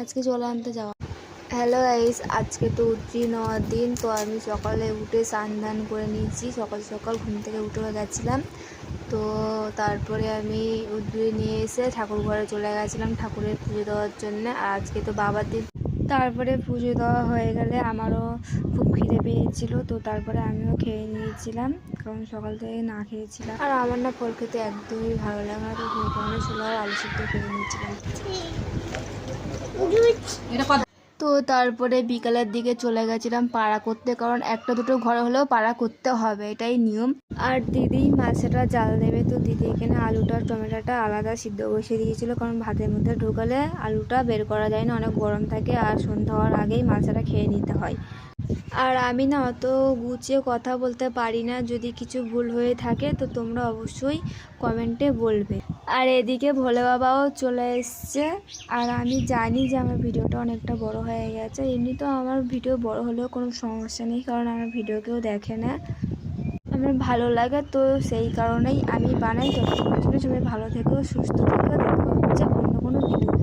আজকে জল আনতে যাওয়া। হ্যালো গাইস, আজকে তো উদ্রি নেওয়ার দিন। তো আমি সকালে উঠে স্নান ধান করে নিয়েছি, সকাল সকাল ঘুম থেকে উঠে গেছিলাম। তো তারপরে আমি উদ্রি নিয়ে এসে ঠাকুর ঘরে চলে গেছিলাম ঠাকুরের পুজো দেওয়ার জন্য। আর আজকে তো বাবার দিন। তারপরে পুজো দেওয়া হয়ে গেলে আমারও খুব খিদে পেয়েছিল, তো তারপরে আমিও খেয়ে নিয়েছিলাম, কারণ সকাল থেকে না খেয়েছিলাম। আর আমার না ফল খেতে একদমই ভালো লাগে না, তো ঘুরপানো ছিল আর আলু সিদ্ধ খেয়ে নিয়েছিলাম। তো তারপরে বিকালের দিকে চলে গেছিলাম পাড়া করতে, কারণ একটা দুটো ঘর হলেও পাড়া করতে হবে, এটাই নিয়ম। আর দিদি মাছটা জাল দেবে, তো দিদি এখানে আলুটা টমেটোটা আলাদা সিদ্ধ বসিয়ে দিয়েছিল, কারণ ভাতের মধ্যে ঢোকালে আলুটা বের করা যায় না, অনেক গরম থাকে, আর সন্ধ্যা হওয়ার আগেই মাছটা খেয়ে নিতে হয়। আর আমি না অত গুছিয়ে কথা বলতে পারি না, যদি কিছু ভুল হয়ে থাকে তো তোমরা অবশ্যই কমেন্টে বলবে। আর এদিকে ভোলে বাবাও চলে এসছে। আর আমি জানি যে আমার ভিডিওটা অনেকটা বড় হয়ে গেছে। এমনিতেও আমার ভিডিও বড় হলেও কোনো সমস্যা নেই, কারণ আমার ভিডিও কেউ দেখে না, আমার ভালো লাগে, তো সেই কারণেই আমি বানাই। ততক্ষণের জন্য সবাই ভালো থেকো, সুস্থ থেকো, দেখা হচ্ছে অন্য কোনো ভিডিও।